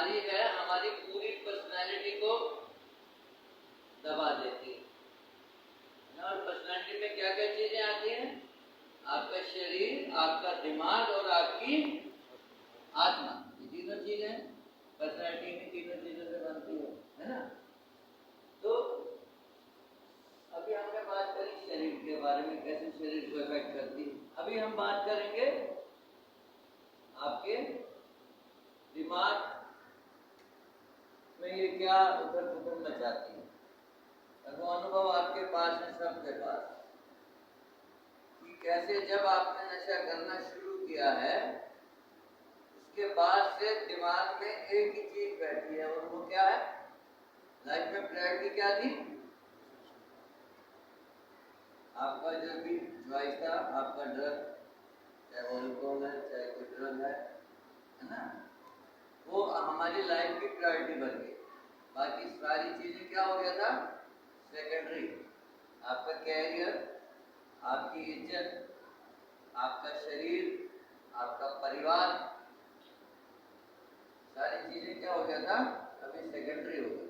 बीमारी है हमारी पूरी पर्सनैलिटी को दबा देती है। और पर्सनैलिटी में क्या क्या चीजें आती हैं? आपका शरीर, आपका दिमाग और आपकी आत्मा, ये तीनों चीजें पर्सनैलिटी में तीनों चीजों से बनती है ना। तो अभी हमने बात करी शरीर के बारे में, कैसे शरीर को इफेक्ट करती है। अभी हम बात करेंगे आपके दिमाग में ये क्या उथल पुथल मचाती है। वो अनुभव आपके पास है, सबके पास, कि कैसे जब आपने नशा करना शुरू किया है उसके बाद से दिमाग में एक ही चीज बैठी है, और वो क्या है? लाइफ में प्रायोरिटी क्या थी? आपका जो भी चॉइस था, आपका ड्रग, चाहे अल्कोहल है चाहे कोई ड्रग है ना, वो हमारी लाइफ की प्रायोरिटी बन गई। बाकी सारी चीजें क्या हो गया था? सेकेंडरी। आपका कैरियर, आपकी इज्जत, आपका शरीर, आपका परिवार, सारी चीजें क्या हो गया था? अभी सेकेंडरी हो गया।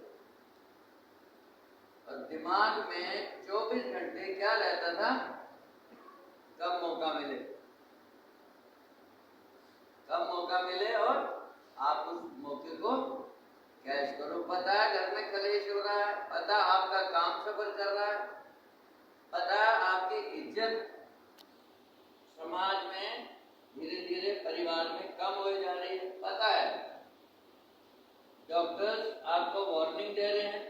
और दिमाग में 24 घंटे क्या रहता था? कब मौका मिले, कब मौका मिले और आप उस मौके को कैच करो। पता है घर में कलेश हो रहा है, पता आपका काम सफर कर रहा है, पता आपकी इज्जत समाज में धीरे धीरे परिवार में कम हो जा रही है, पता है डॉक्टर्स आपको वार्निंग दे रहे हैं,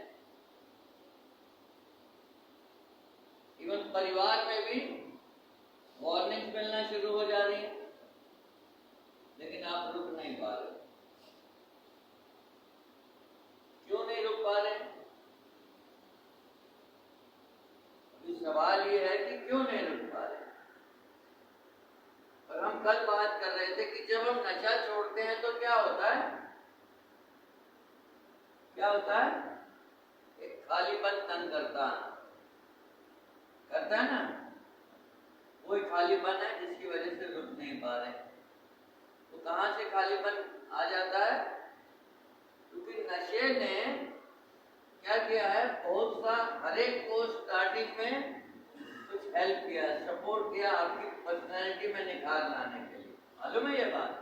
इवन परिवार में भी वार्निंग मिलना शुरू हो जा रही है, लेकिन आप रुक नहीं पा रहे। क्यों नहीं रुक पा रहे? अभी सवाल ये है कि क्यों नहीं रुक पा रहे। और हम कल बात कर रहे थे कि जब हम नशा छोड़ते हैं तो क्या होता है? क्या होता है? एक खालीपन तंग करता है ना। वो खालीपन है जिसकी वजह से रुक नहीं पा रहे। तो कहां से खालीपन आ जाता है? क्योंकि नशे ने क्या किया है, बहुत सा हर एक को स्टार्टिंग में कुछ हेल्प किया, सपोर्ट किया आपकी पर्सनैलिटी में निखार लाने के लिए। मालूम है ये बात?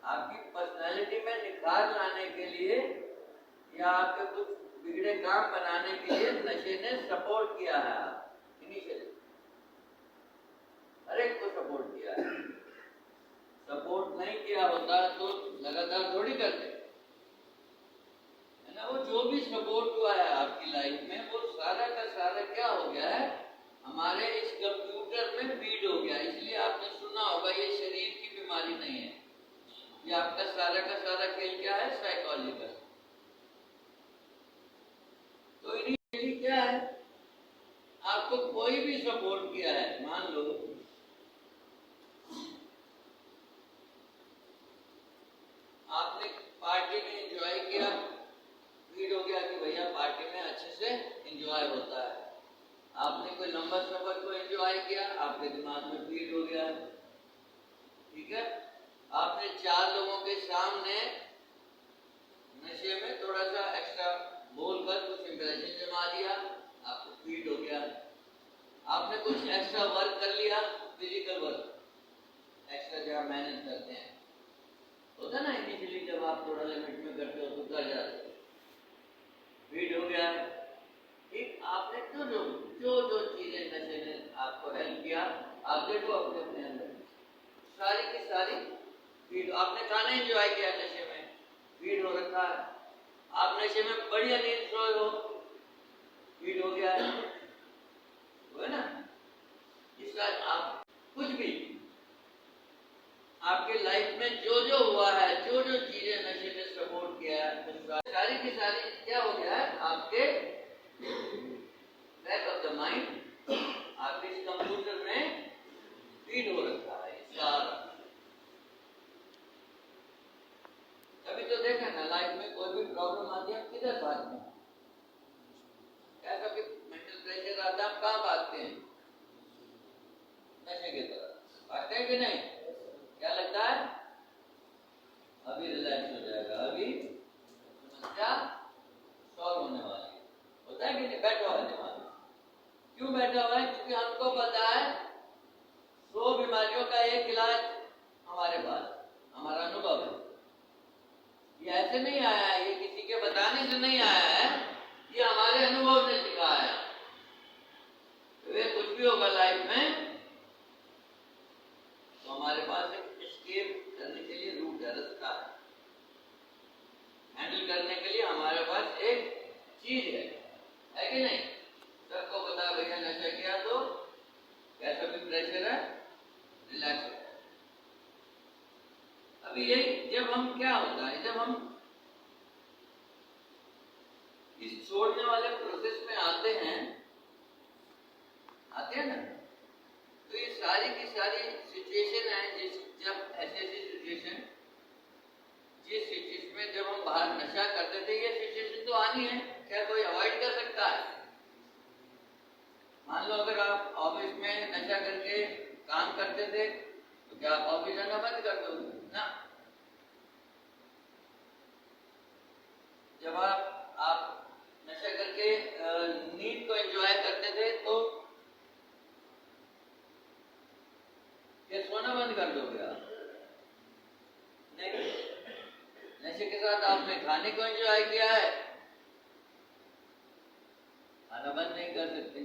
आपकी पर्सनैलिटी में निखार लाने के लिए या आपके कुछ बिगड़े काम बनाने के लिए नशे ने सपोर्ट किया है। इनिशियली हर एक को सपोर्ट किया है। सपोर्ट नहीं किया होता तो लगातार थोड़ी करते है ना। वो जो भी सपोर्ट हुआ है आपकी लाइफ में, वो सारा का सारा क्या हो गया है? हमारे इस कंप्यूटर में फीड हो गया। इसलिए आपने सुना होगा ये शरीर की बीमारी नहीं है, ये आपका सारा का सारा खेल क्या है? साइकोलॉजिकल। तो इनिशियली क्या है, आपको कोई भी सपोर्ट किया है, मान लो आपने पार्टी में एंजॉय किया, फीड हो गया कि भैया पार्टी में अच्छे से एंजॉय होता है। आपने कोई लंबा सफर को एंजॉय किया, आपके दिमाग में फीड हो गया, ठीक है। आपने 4 लोगों के सामने नशे में थोड़ा सा एक्स्ट्रा बोलकर कुछ इंप्रेशन जमा दिया, आपको फीड हो गया। आपने कुछ एक्स्ट्रा वर्क कर लिया, फिजिकल वर्क एक्स्ट्रा जो आप मेहनत करते हैं, होता ना इनिशियली जब आप थोड़ा लिमिट में करते हो तो कर जाते हो, फीड हो गया। ठीक, आपने जो चीजें नशे ने आपको हेल्प किया, आप देखो अपने अपने अंदर सारी की सारी फीड। आपने खाना एंजॉय किया नशे में, फीड हो रखा है। आप नशे में बढ़िया नींद सोए हो, फीड हो गया है, वो है ना। इसका आप कुछ भी आपके लाइफ में जो हुआ है, जो चीजें नशे ने सपोर्ट किया है, सारी की सारी क्या हो गया है? आपके बैक ऑफ द माइंड, आपके इस कंप्यूटर में फीड हो रखा है सारा। कभी तो देखा ना लाइफ में कोई भी प्रॉब्लम आती है, किधर भागते हैं? ऐसा कि मेंटल प्रेशर आता है, हम कहाँ भागते हैं? नशे की तरफ भागते हैं कि नहीं? क्या लगता है? अभी रिलैक्स ऐसे नहीं आया है, ये किसी के बताने से नहीं आया है, ये हमारे अनुभव ने सिखाया है। तो ये कुछ भी होगा लाइफ में तो हमारे पास एक एस्केप करने के लिए रूट है, रास्ता है, हैंडल करने के लिए हमारे पास एक चीज है कि नहीं? सबको पता है भैया नशा किया तो कैसा भी प्रेशर है, रिलैक्स होता है। अभी यही जब हम क्या होता है, जब हम इस छोड़ने वाले प्रोसेस में आते हैं ना, तो ये सारी की सारी सिचुएशन है जब ऐसी सिचुएशन जिसमें जब हम बाहर नशा करते थे, ये सिचुएशन तो आनी है, क्या कोई अवॉइड कर सकता है? मान लो अगर आप ऑफिस में नशा करके काम करते थे तो क्या आप ऑफिस जाना बंद कर दोगे ना? जब आप नशा करके नींद को एंजॉय करते थे तो क्या सोना बंद कर दोगे आप? नहीं। नशे के साथ आपने खाने को एंजॉय किया है, खाना बंद नहीं कर सकते।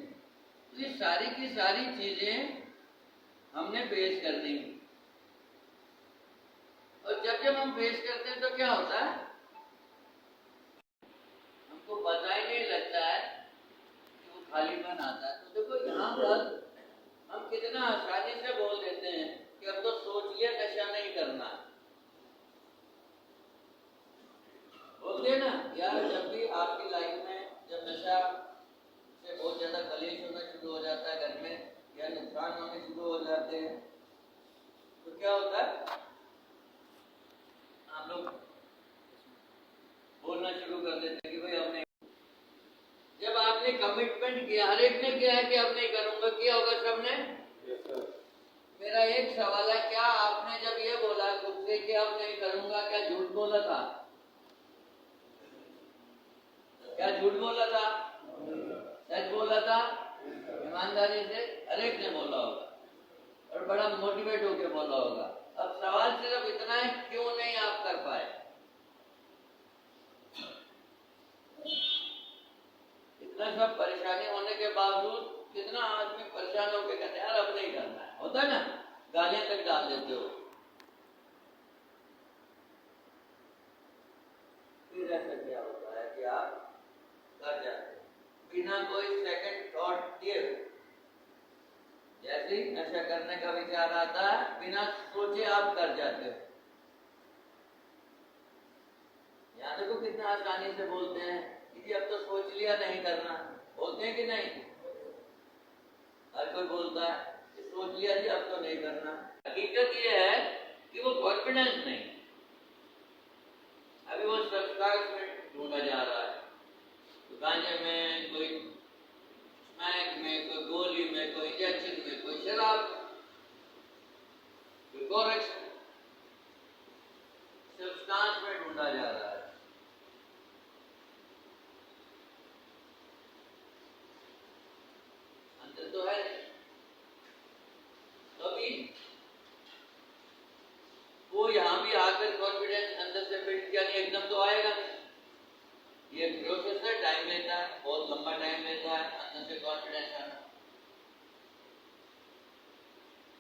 तो ये सारी की सारी चीजें हमने फेस करनी है, और जब हम फेस करते हैं तो क्या होता है, हमको पता ही नहीं लगता है कि वो खालीपन आता है। तो देखो यहाँ पर हम कितना आसानी से बोल देते हैं कि अब तो सोच लिया नशा नहीं करना, बोलते ना यार। जब भी आपकी लाइफ में जब नशा से बहुत ज्यादा कलेश होना शुरू हो जाता है घर में, या नुकसान होने शुरू हो जाते हैं, तो क्या होता है, आप लोग बोलना शुरू कर देते हैं कि भाई अब नहीं। जब आपने कमिटमेंट किया, हर एक ने किया है कि अब नहीं करूंगा, किया होगा सबने। मेरा एक सवाल है, क्या आपने जब ये बोला खुद से कि अब नहीं करूंगा, क्या झूठ बोला था? क्या झूठ बोला था? सच बोला था? ईमानदारी से हर एक ने बोला होगा और बड़ा मोटिवेट होकर बोला होगा। अब सवाल सिर्फ इतना है, क्यों नहीं आप कर पाए? इतना सब परेशानी होने के बावजूद कितना आदमी परेशान होकर कहते हैं यार अब नहीं करना है, होता है ना, गालियां तक डाल देते हो। फिर ऐसा क्या होता है कि आप कर जाते बिना कोई सेकंड थॉट दिए। जैसे ही नशा करने का विचार आता है, बिना सोचे आप कर जाते हो। यहाँ देखो कितना आसानी से बोलते हैं कि अब तो सोच लिया नहीं करना, बोलते हैं कि नहीं? हर कोई बोलता है कि सोच लिया जी अब तो नहीं करना। हकीकत ये है कि वो कॉन्फिडेंस नहीं, अभी वो सब्सटेंस में ढूंढा जा रहा है, तो गांजे में, कोई स्मैक में, कोई गोली में, कोई इंजेक्शन में, कोई शराब, कोई कोरेक्शन, सब्सटेंस में ढूंढा जा रहा है। अंतर तो है नहीं। तो अभी वो यहाँ भी आकर कॉन्फिडेंस अंदर से बिल्ड किया नहीं, एकदम तो आएगा नहीं। ये प्रोसेस है, टाइम लेता है, बहुत लंबा टाइम लेता है अंदर से कॉन्फिडेंस आना।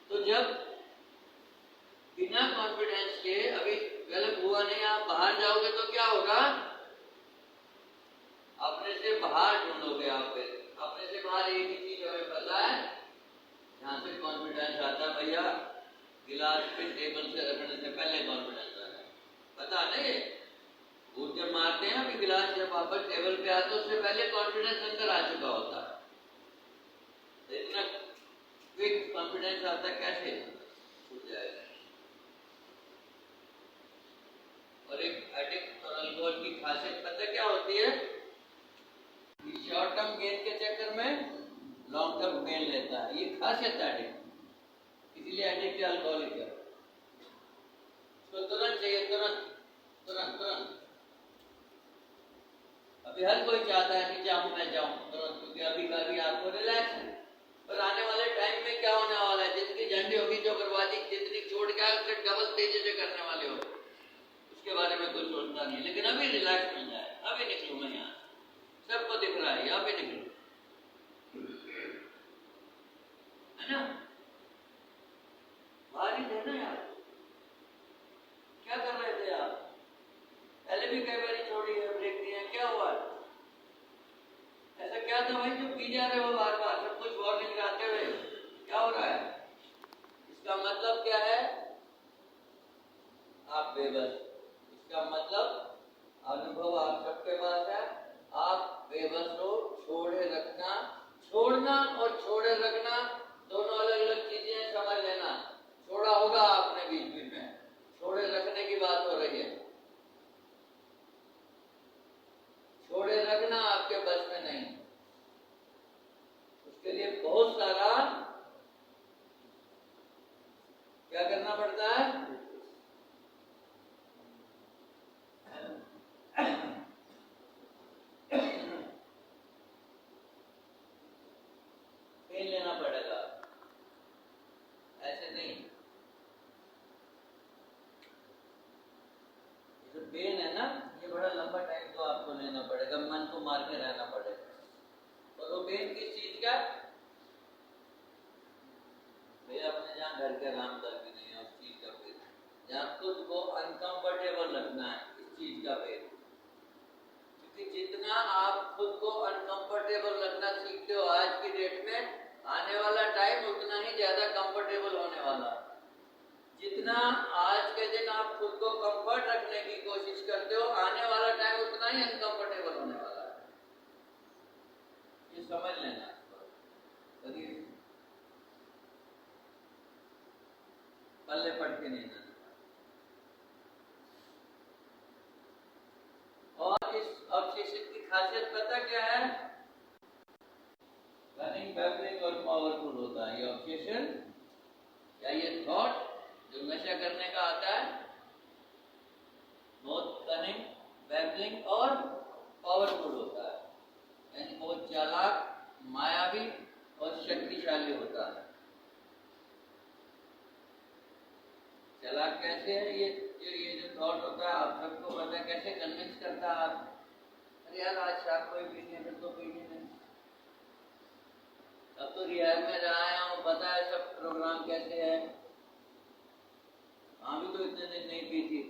तो जब बिना कॉन्फिडेंस के अभी गलत हुआ नहीं, आप बाहर जाओगे तो क्या होगा, अपने से बाहर ढूंढोगे। आप फिर अपने से बाहर एक ही चीज हमें पता है, यहाँ से कॉन्फिडेंस आता है भैया, गिलास पे टेबल से रखने से पहले कॉन्फिडेंस आता है, पता नहीं? भूत जब मारते हैं अभी गिलास जब वापस टेबल पे आते उससे पहले कॉन्फिडेंस अंदर आ चुका होता है। तो इतना क्विक कॉन्फिडेंस आता है, कैसे छूट जाएगा? और एक एडिक्ट और अल्कोहल की खासियत पता क्या होती है? शॉर्ट टर्म गेन के चक्कर में लॉन्ग टर्म गेन लेता है, ये खासियत है एडिक्ट। इसलिए एडिक्ट अल्कोहलिक है, उसको तुरंत चाहिए, तुरंत तुरंत तुरंत। अभी हर कोई चाहता है कि जाऊं मैं जाऊं तुरंत, क्योंकि अभी का भी आपको रिलैक्स है, पर आने वाले टाइम में क्या होने वाला है, जितनी झंडी होगी जो बर्बादी जितनी छोड़ के उससे डबल तेजी से करने वाले हो। उसके बारे में कुछ सोचता नहीं, लेकिन अभी रिलैक्स मिल जाए, अभी निकलूँ मैं यहाँ, सबको दिख रहा है, यहाँ पे निकलूँ, है ना? भारी थे ना यार, क्या कर रहे थे आप? पहले भी कई बार छोड़ी है, ब्रेक दिया, क्या हुआ? ऐसा क्या था भाई जो पी जा रहे हो बार बार, सब कुछ वार्निंग आते हुए, क्या हो रहा है? इसका मतलब क्या है? आप बेबस। इसका मतलब अनुभव आप सबके पास है, आप बेबस हो। छोड़े रखना, छोड़ना और छोड़े रखना दोनों अलग अलग चीजें, समझ लेना। छोड़ा होगा आपने बीच बीच में, छोड़े रखने की बात हो रही है। छोड़े रखना आपके बस में नहीं, उसके लिए बहुत सारा क्या करना पड़ता है? पेन लेना पड़ेगा, ऐसे नहीं। जो पेन है ना, ये बड़ा लंबा टाइम तो आपको लेना पड़ेगा, मन को मार के रहना पड़ेगा। और वो पेन किस चीज का? भैया अपने जहाँ घर के आराम तक भी नहीं है, उस चीज का पेन, जहाँ खुद को अनकंफर्टेबल रखना है, इस चीज का पेन। क्योंकि जितना आप खुद को अनकंफर्टेबल रखना सीखते हो आज की डेट में, आने वाला टाइम उतना ही ज्यादा कंफर्टेबल होने वाला है। जितना आज के दिन आप खुद को कंफर्ट रखने की कोशिश करते हो, आने वाला टाइम उतना ही अनकंफर्टेबल होने वाला है, ये समझ लेना। पल्ले पढ़ के नहीं जाना। और इस ऑब्सेशन की खासियत पता क्या है? कनिंग, बैबलिंग और पावरफुल होता है ये ऑब्सेशन, या ये थॉट जो नशा करने का आता है, बहुत कनिंग, बैबलिंग और पावरफुल होता है, यानी बहुत चालाक, मायावी और शक्तिशाली होता है। चालाक कैसे है? ये जो थॉट होता है, आप सबको पता है कैसे कन्विंस करता है आप? अरे यार आज शाम को ही पीनी है, तो पीनी नहीं, अब तो रियाज में आया हूँ, पता है सब प्रोग्राम कैसे है, हाँ भी तो इतने दिन नहीं पी थी,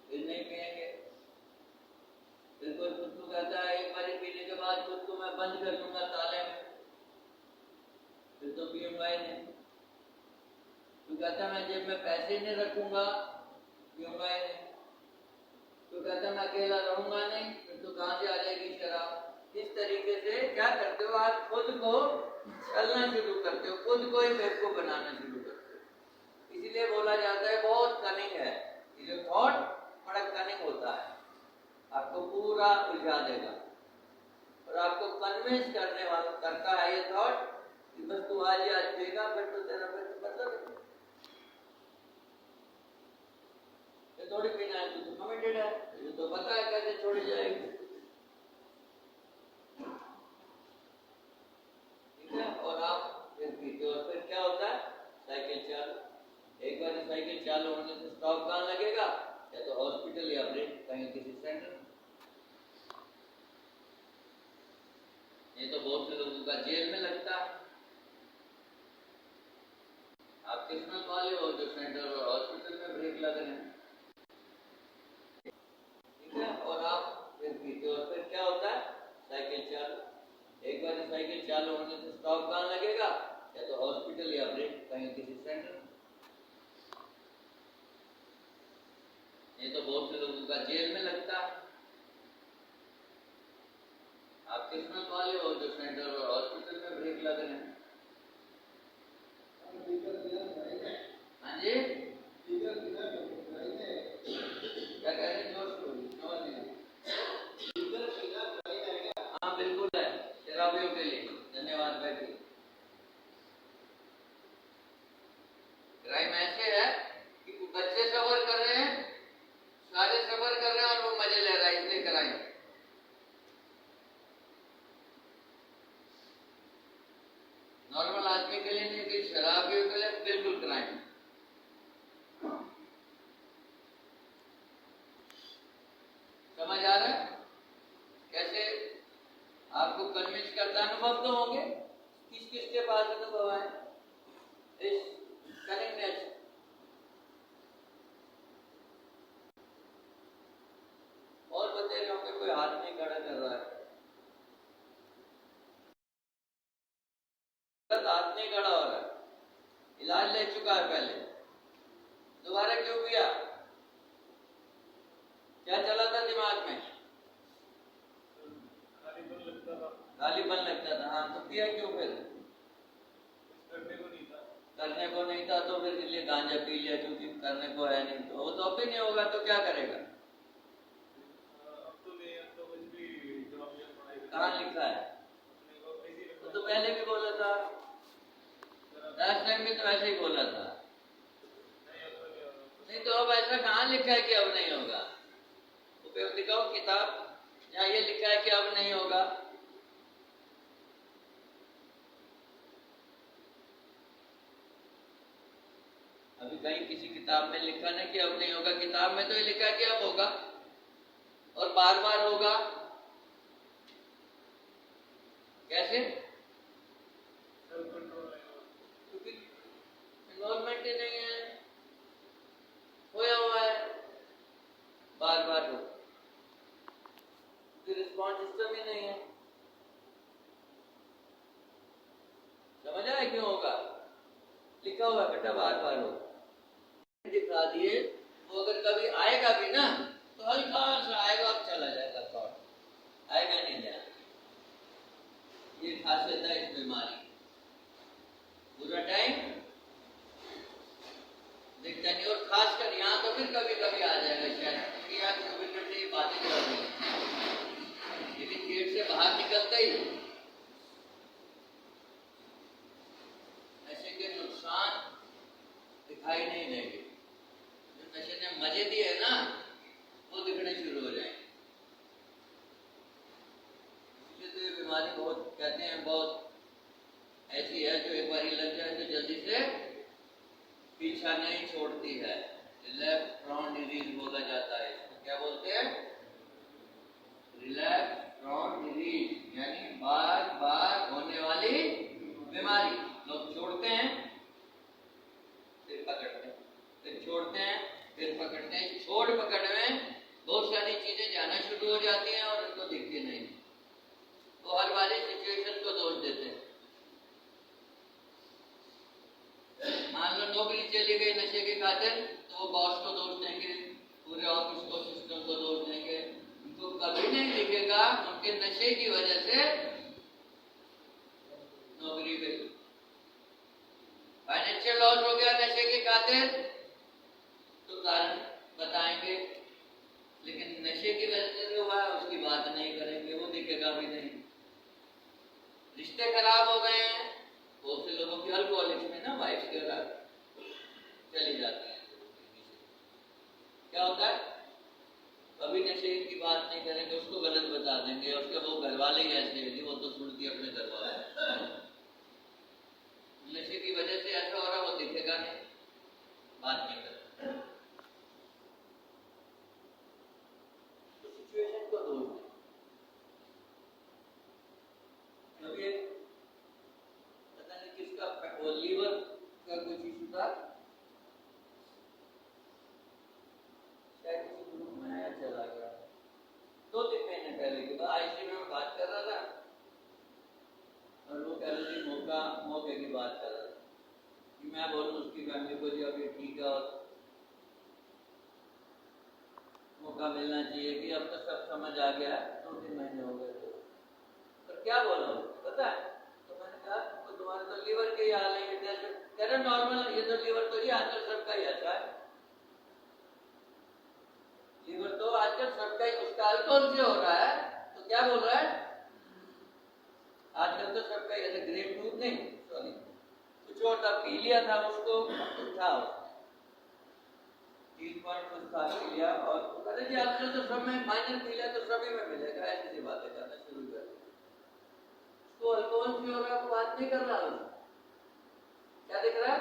फिर नहीं पिएंगे। फिर कोई खुद को कहता है एक बार पीने के बाद खुद को मैं बंद कर दूंगा ताले में, फिर तो पीऊंगा ही नहीं। तो कहता मैं जेब में पैसे नहीं रखूंगा, पीऊंगा ही नहीं। तो कहता मैं अकेला रहूंगा नहीं, फिर तो कहाँ से आ जाएगी शराब। इस तरीके से क्या करते हो आप? खुद को छलना शुरू करते हो, खुद को ही बेवकूफ बनाना शुरू करते हो। इसलिए बोला जाता है बहुत कनिंग है ये जो थॉट, बड़ा कनिंग होता है, आपको पूरा उलझा देगा और आपको कन्विंस करने वाला करता है ये थॉट कि बस तू आज ही आज पिएगा, फिर तो तेरा फिर मतलब थोड़ी पीना है, तो कमिटेड है, तुझे तो पता है कैसे छोड़ी जाएगी, ठीक है? और आप फिर पीते हो, फिर क्या होता है? साइकिल चालू। एक बार साइकिल चालू होने से स्टॉप कहाँ लगेगा? या तो हॉस्पिटल या ब्रेक कहीं किसी सेंटर। ये तो बहुत से लोगों का जेल में लगता है। आप किस्मत वाले हो जो सेंटर और हॉस्पिटल में ब्रेक लग रहे हैं, ठीक है? और आप फिर पीते हो, फिर क्या होता है? साइकिल चालू। एक बार साइकिल चालू होने से स्टॉप कहाँ लगेगा? या तो हॉस्पिटल या ब्रेक कहीं किसी सेंटर। ये तो बहुत से लोगों का जेल में लगता है। आप किस्मत वाले हो जो सेंटर और हॉस्पिटल में ब्रेक लग रहे हैं। हाँ जी, क्या कह रहे हैं? हाँ बिल्कुल है, शराबियों के लिए। धन्यवाद भाई। क्राइम ऐसे है कि बच्चे सफर कर रहे हैं, सारे सफर कर रहे हैं और वो मजे ले रहे हैं। हाथ नहीं खड़ा कर रहा है, हाथ नहीं खड़ा हो रहा है, इलाज ले चुका है पहले, दोबारा क्यों किया? क्या चला था दिमाग में? खालीपन लगता था। हाँ, तो किया क्यों फिर? करने को नहीं था तो फिर इसलिए गांजा पी लिया, क्योंकि करने को है नहीं, तो वो तो अब भी नहीं होगा तो क्या करेगा? कहाँ लिखा है? तो पहले भी बोला था, लास्ट टाइम भी तो ऐसे ही बोला था। नहीं तो अब ऐसा कहाँ लिखा है कि अब नहीं होगा? तो दिखाओ किताब जहाँ ये लिखा है कि अब नहीं होगा। अभी कहीं किसी किताब में लिखा नहीं कि अब नहीं होगा, किताब में तो ये लिखा है कि अब होगा और बार बार होगा। कैसे? क्योंकि इन्वॉल्वमेंट ही नहीं है, होया हुआ है, बार बार हो, क्योंकि रिस्पॉन्स सिस्टम ही नहीं है। समझ आया क्यों होगा? लिखा हुआ है बेटा, बार बार हो, दिखा दिए। वो अगर कभी आएगा भी ना तो हल्का सा आएगा और चला जाएगा, थॉट आएगा नहीं जाएगा। ये खासियत है इस बीमारी, पूरा टाइम दिखता नहीं। और खासकर यहाँ तो फिर कभी कभी आ जाएगा शायद, क्योंकि यहाँ 24 घंटे ये बातें कर रही है, लेकिन गेट से बाहर निकलता ही नशे के नुकसान दिखाई नहीं देंगे। जो नशे ने मजे दिए ना वो दिखने शुरू हो जाएंगे। इसलिए तो ये बीमारी बहुत, कहते हैं बहुत ऐसी है जो एक बार लग जाए तो जल्दी से पीछा नहीं छोड़ती है। रिलैप्स प्रॉन डिजीज बोला जाता है इसको। क्या बोलते हैं? रिलैप्स प्रॉन डिजीज, यानी बार बार होने वाली बीमारी। लोग छोड़ते हैं फिर पकड़ते हैं, फिर छोड़ते हैं फिर पकड़ते हैं। छोड़ पकड़ में बहुत सारी चीजें जाना शुरू हो जाती हैं और उनको दिखती नहीं, तो हर वाली सिचुएशन को दोष देते हैं। मान लो नौकरी चली गई नशे के खातिर, तो वो बॉस को दोष देंगे, पूरे ऑफिस को, सिस्टम को दोष देंगे। उनको कभी नहीं दिखेगा उनके नशे की वजह से नौकरी गई। फाइनेंशियल लॉस हो गया नशे के खातिर, तो कारण बताएंगे, लेकिन नशे की वजह से जो हुआ उसकी बात नहीं करेंगे, वो दिखेगा भी नहीं। रिश्ते खराब हो गए हैं, बहुत से लोगों की अल्कोहलिक्स में ना वाइफ के साथ चली जाती है। क्या होता है? कभी नशे की बात नहीं करेंगे, उसको गलत बता देंगे, उसके वो घर वाले ही ऐसे हैं, वो तो सुनती है अपने घर वाले। नशे की वजह से ऐसा हो रहा, वो दिखेगा नहीं, बात नहीं करेगा, तो सिचुएशन को दोष दें। कभी पता नहीं किसका लीवर का कुछ इशू था, शायद किसी ग्रुप में आया, चला गया। 2-3 महीने पहले की बात, आईसीयू में बात कर रहा था और वो कह रही थी मौके की बात कर रहा था कि मैं बोलूं उसकी फैमिली को जी अभी ठीक है और मौका मिलना चाहिए कि अब तो सब समझ आ गया है, 2-3 महीने हो गए थे। पर क्या बोला पता है? तो मैंने कहा तो तुम्हारे तो लीवर के ही हाल है, कह रहे नॉर्मल, ये तो लीवर तो ही आजकल सबका ही ऐसा है, लीवर तो आजकल सबका ही, उसका अल्कोहल से हो रहा है। तो क्या बोल रहा है? आजकल तो सबका ही ऐसा, ग्रेप फ्रूट नहीं, सॉरी कुछ और था, पी लिया था उसको, उठा 3 पॉइंट कुछ खा पी लिया और कहते जी आजकल तो सब में माइनर पी लिया तो सभी में मिलेगा, ऐसी बातें करना शुरू कर दी। उसको अल्कोहल से हो रहा है, बात नहीं कर रहा हूँ। क्या दिख रहा है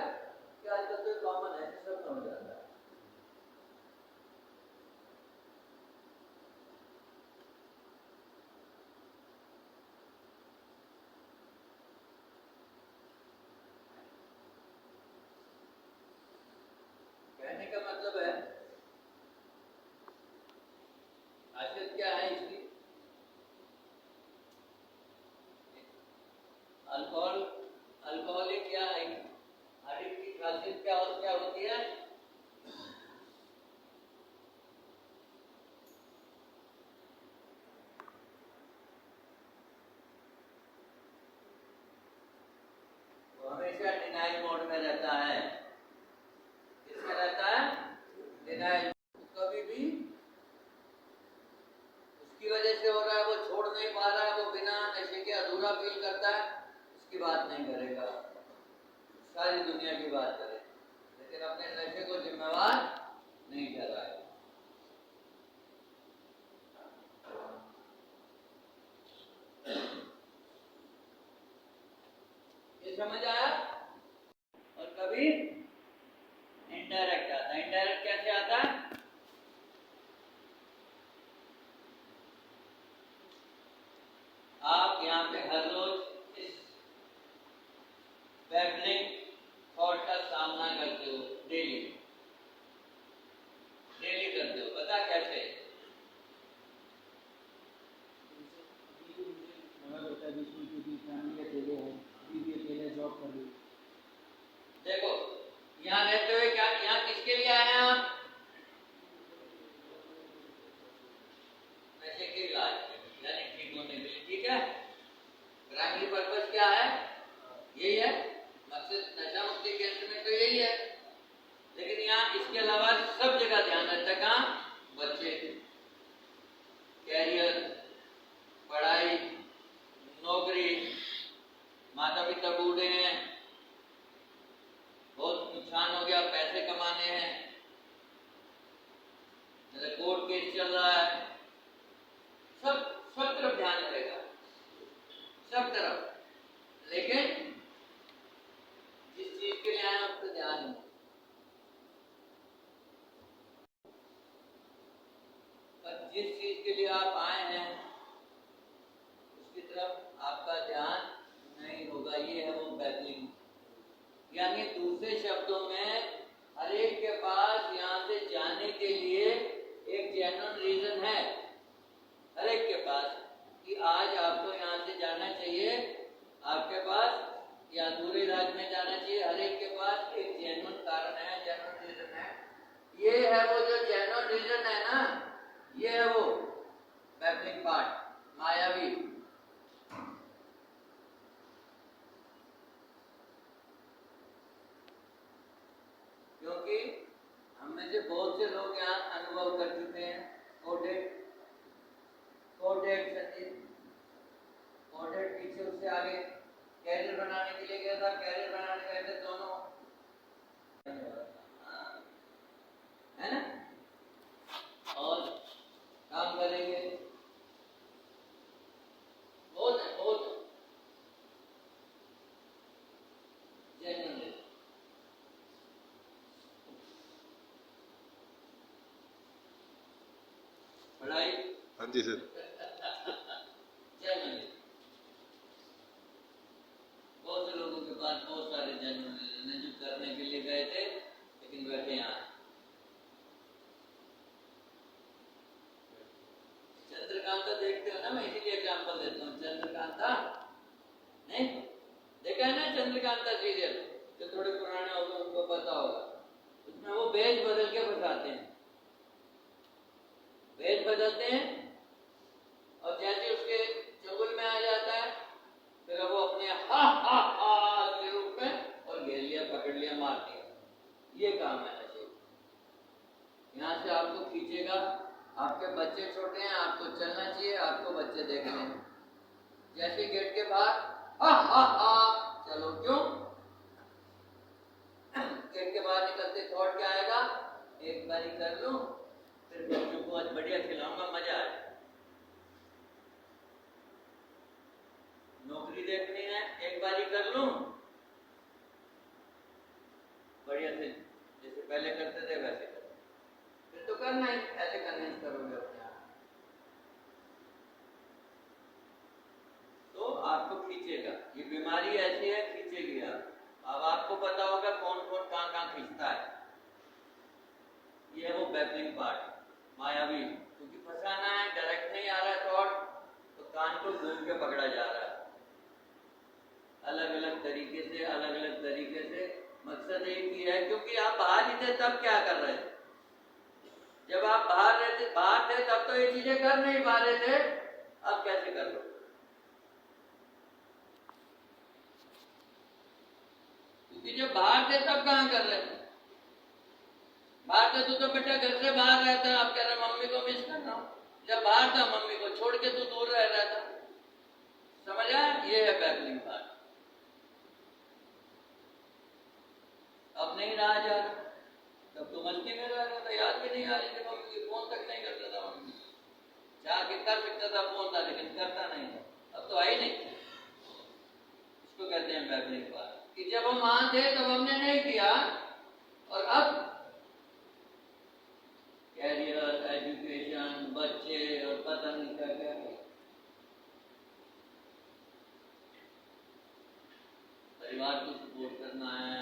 कि आजकल तो कॉमन है, सब समझ आता है। कहने का मतलब है खासियत क्या है इसकी बात नहीं करेगा, सारी दुनिया की बात करे, लेकिन अपने नशे को जिम्मेवार नहीं ठहराएगा। ये समझ आया? और कभी इनडायरेक्ट आता है। इनडायरेक्ट कैसे आता है? आप यहाँ पे हर रोज इस बैबलिंग थॉट का सामना करते हो, डेली डेली करते हो। पता कैसे? देखो, यहाँ रहते हुए क्या, यहाँ किसके लिए आए हैं आप? नशे के इलाज यानी ठीक होने के लिए, ठीक है। प्राइमरी पर्पस क्या है? यही है मकसद, नशा मुक्ति केंद्र में तो यही है। लेकिन यहाँ इसके अलावा सब जगह ध्यान रहता है। कहाँ? बच्चे, कैरियर, पढ़ाई, नौकरी, माता पिता बूढ़े हैं, बहुत नुकसान हो गया, पैसे कमाने हैं, कोर्ट केस चल रहा है, सब तरफ ध्यान रहेगा, सब तरफ। लेकिन जिस चीज के लिए आए उस पर ध्यान नहीं। और जिस चीज के लिए आप आए हैं उसकी तरफ आपका ध्यान नहीं होगा। ये है वो बैबलिंग। यानी दूसरे शब्दों में, हर एक के पास यहाँ से जाने के लिए एक जेन्युइन रीजन है, हर एक के पास, कि आज आपको यहाँ से जाना चाहिए, आपके पास या दूसरे राज्य में जाना चाहिए। हर एक के पास एक जेन्युइन कारण है, जेन्युइन रीजन है। ये है वो जो जेन्युइन रीजन है ना, ये है वो बैबलिंग पार्ट, मायावी। क्योंकि हमने से बहुत से लोग यहाँ अनुभव कर चुके हैं। कोडेड संजीव, कोडेड पीछे उससे आगे कैरियर बनाने के लिए गया था, कैरियर बनाने गए थे दोनों, है ना, और काम करेंगे, बहुत जेन्युइन। पढ़ाई, हाँ जी सर, जेन्युइन। बहुत से लोगों के पास बहुत सारे जेन्युइन जो करने के लिए गए थे, लेकिन बैठे यहाँ। चंद्रकांता देखते हो ना, मैं इसीलिए एग्जाम्पल देता हूँ। चंद्रकांता नहीं देखा है ना? चंद्रकांता सीरियल जो थोड़े पुराने होंगे उनको पता होगा। उसमें वो भेज बदल के फंसाते हैं, भेज बदलते हैं, और जैसे उसके चंगुल में आ जाता है, फिर वो अपने हा हा हा के रूप में और घेर लिया, पकड़ लिया, मार दिया। ये काम है नशे। यहाँ से आपको खींचेगा। आपके बच्चे छोटे हैं, आपको चलना चाहिए, आपको बच्चे देखने हैं। जैसे गेट के बाहर हा हा हा चलो, क्यों? गेट के बाहर निकलते थॉट क्या आएगा? एक बारी कर लूं, फिर बच्चों को आज बढ़िया खिलाऊंगा, मजा आए। नौकरी देखनी है, एक बारी कर लूं, बढ़िया से जैसे पहले करते थे वैसे कर, फिर तो करना ही, ऐसे कन्विंस करोगे अपने आप, तो आपको खींचेगा। ये बीमारी ऐसी है, खींचेगी आप। अब आपको पता होगा कौन कौन कहाँ कहाँ खींचता है। ये है वो बैबलिंग पार्ट, मायावी। क्योंकि फंसाना है, डायरेक्ट नहीं आ रहा है थॉट, तो कान को घूम के पकड़ा जा रहा है अलग अलग तरीके से, अलग अलग तरीके से। मकसद एक ही है, क्योंकि आप बाहर ही थे तब क्या कर रहे थे? जब आप बाहर थे तब तो ये चीजें कर नहीं पा रहे थे, अब कैसे कर लो? क्योंकि जब बाहर थे तब कहाँ कर रहे थे? बाहर थे तो बेटा घर से बाहर रहता, आप कह रहे मम्मी को मिस कर रहा हूं। जब बाहर था मम्मी को छोड़ के तो दूर रह रहा था। समझ आया? ये है बैबलिंग पार्ट। नहीं आ रही थी मम्मी, फोन तक नहीं करता था मम्मी, चाह के कर सकता था फोन था लेकिन करता नहीं था, अब तो आई नहीं। इसको कहते हैं बैकलिंग पार, कि जब हम वहां थे तब हमने नहीं किया और अब कैरियर, एजुकेशन, बच्चे और पता नहीं क्या क्या परिवार को सपोर्ट करना है,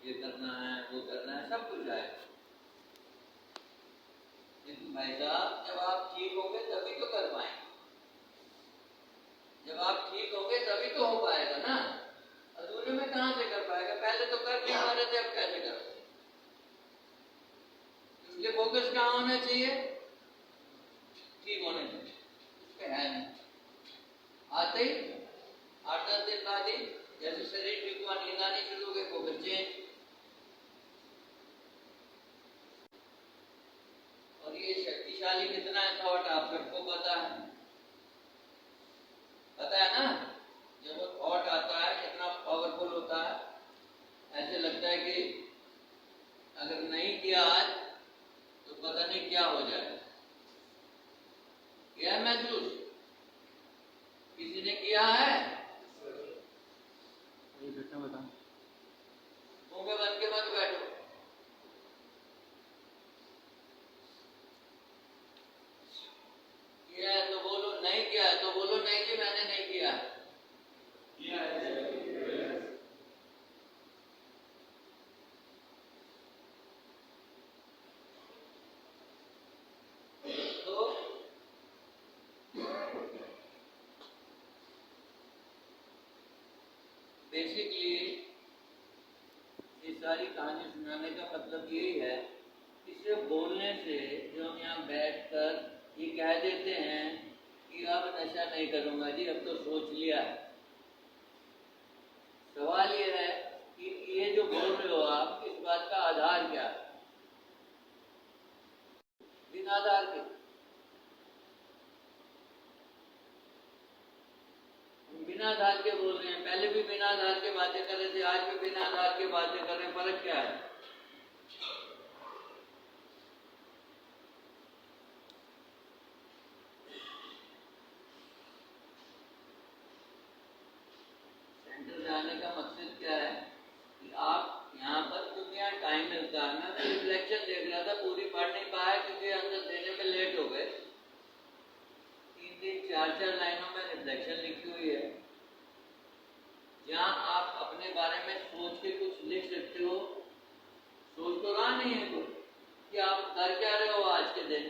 ये करना है, वो करना है, सब कुछ है। लेकिन भाई साहब जब आप ठीक होंगे तभी तो कर पाएंगे, जब आप ठीक होंगे तभी तो हो पाएगा ना, अधूरे में कहां से कर पाएगा, पहले तो कर नहीं पा रहे थे, अब कैसे करोगे? इसलिए फोकस कहां होना चाहिए? ठीक होने चाहिए, उसके है नहीं, आते ही 8-10 दिन बाद ही जैसे शरीर ठीक हुआ, नींद आनी शुरू हो गई, फोकस चेंज। और ये शक्तिशाली कितना है थॉट आप सबको पता है, पता है ना? जब वो थॉट आता है कितना पावरफुल होता है, ऐसे लगता है कि अगर नहीं किया आज तो पता नहीं क्या हो जाए। किया महसूस किसी ने किया है? मुंह बंद के मत बैठो, किया है तो बोलो, नहीं किया है तो बोलो नहीं जी मैंने नहीं किया। तो बेसिकली ये सारी कहानी सुनाने का मतलब यही है कि सिर्फ बोलने से, जो हम यहाँ बैठकर ये कह देते हैं कि अब नशा नहीं करूंगा जी, अब तो सोच लिया है। सवाल ये है कि ये जो बोल रहे हो आप, इस बात का आधार क्या है? बिना आधार के बिना आधार के बोल रहे हैं, पहले भी बिना आधार के बातें कर रहे थे, आज भी बिना आधार के बातें कर रहे हैं, फर्क क्या है? सेंटर जाने का मकसद क्या है कि आप यहाँ पर, क्योंकि यहाँ टाइम मिलता है, मैं रिफ्लेक्शन देख रहा था, पूरी पढ़ नहीं पाया क्योंकि आंसर देने में लेट हो गए। 3-3, 4-4 लाइनों में रिफ्लेक्शन लिखी हुई है, जहाँ आप अपने बारे में सोच के कुछ लिख सकते हो। सोच तो रहा नहीं है कोई कि आप कर क्या रहे हो आज के दिन,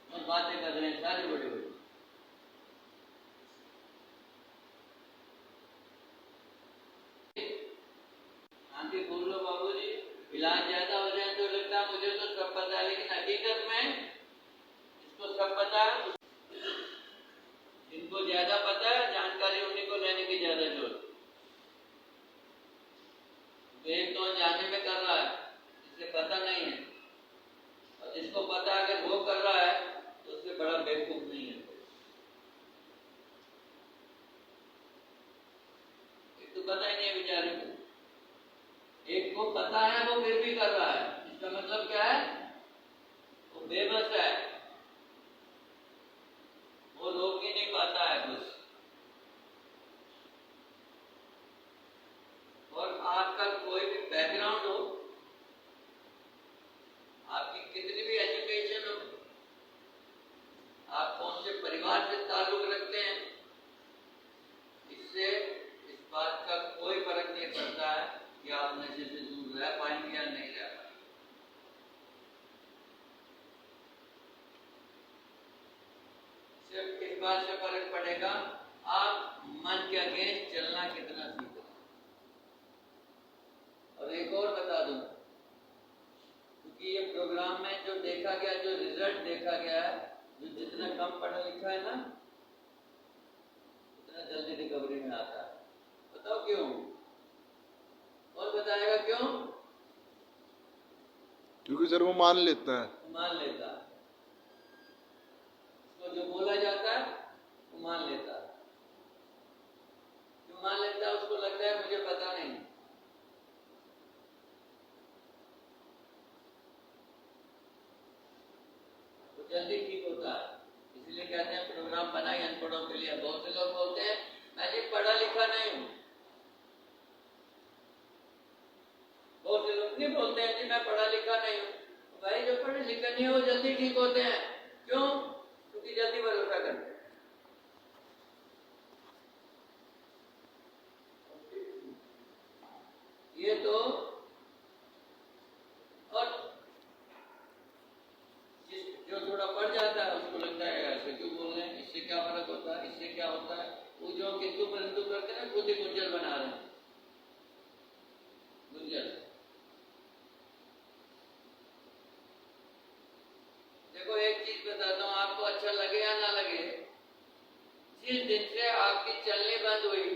और बातें कर रहे हैं सारी बड़ी बड़ी। आंटी बोल लो बाबू जी, इलाज ज्यादा हो जाए तो लगता है मुझे तो सब पता है, लेकिन हकीकत में इसको सब पता है। जिनको ज्यादा पता है जानकारी, उन्हीं को लेने की ज्यादा जरूरत। एक तो जाने में कर रहा है, जिसे पता नहीं है, और जिसको पता है अगर वो कर रहा है तो उससे बड़ा बेवकूफ नहीं है। एक तो पता ही नहीं है बेचारे को, एक को पता है वो फिर भी कर रहा है, इसका मतलब क्या है? वो बेबस है, वो रोक ही नहीं पाता है बस। और आपका कोई भी बैकग्राउंड हो, आपकी कितनी भी एजुकेशन हो, आप कौन से परिवार से ताल्लुक रखते हैं, इससे इस बात का कोई फर्क नहीं पड़ता है कि आप नशे से दूर रह पाएंगे या नहीं रह पाएंगे। सिर्फ इस बात से फर्क पड़ेगा आप मन के अगेंस्ट चलना कितना सीखो। और एक और बता दूं, क्योंकि ये प्रोग्राम में जो देखा गया, जो रिजल्ट देखा गया है, जो जितना कम पढ़ा लिखा है ना, उतना जल्दी रिकवरी में आता है। बताओ क्यों? कौन बताएगा क्यों? क्योंकि सर वो मान लेता है, मान लेता है, उसको जो बोला जाता है वो मान लेता है। क्यों मान लेता है? उसको लगता है मुझे लिया। बहुत से लोग बोलते हैं मैं जी पढ़ा लिखा नहीं हूँ। बहुत से लोग नहीं बोलते हैं जी मैं पढ़ा लिखा नहीं हूँ। भाई जो पढ़े लिखे नहीं हो जल्दी ठीक होते हैं। क्यों? क्योंकि जल्दी भरोसा करते हैं। ये तो और जो थोड़ा पढ़ जाता है उसको लगता है ऐसे क्यों बोल रहे हैं, इससे क्या फर्क होता है, इससे क्या होता है। वो जो किंतु परंतु करते हैं खुद ही गुंजल बना रहे हैं। गुंजल देखो एक चीज बताता हूँ आपको, अच्छा लगे या ना लगे, जिस दिन से आपकी चलनी बंद हुई,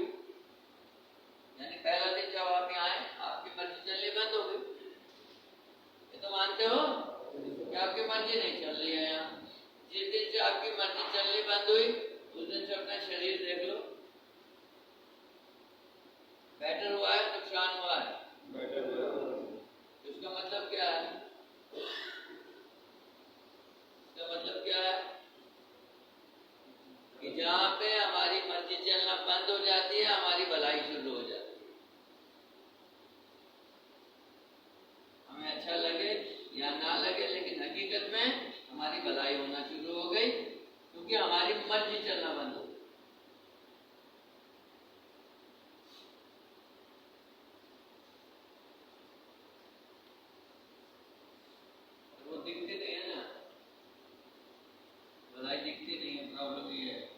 यानी पहला दिन जब आप यहाँ आए आपकी मर्जी चलनी बंद हो गई। ये तो मानते हो कि आपकी मर्जी नहीं चल रही है। यहाँ जिस दिन से आपकी मर्जी चलनी बंद हुई उस दिन से अपना शरीर देख लो, बेटर हुआ है नुकसान हुआ है। इसका मतलब क्या है? इसका मतलब क्या है कि जहां पे हमारी मर्जी चलना बंद हो जाती है हमारी भलाई शुरू हो जाती है। हमें अच्छा लगे या ना लगे लेकिन हकीकत में हमारी भलाई होना शुरू हो गई, क्योंकि हमारी मर्जी चलना बंद हो गई। वो दिखती नहीं है ना, भलाई दिखती नहीं है, प्रॉब्लम ये है।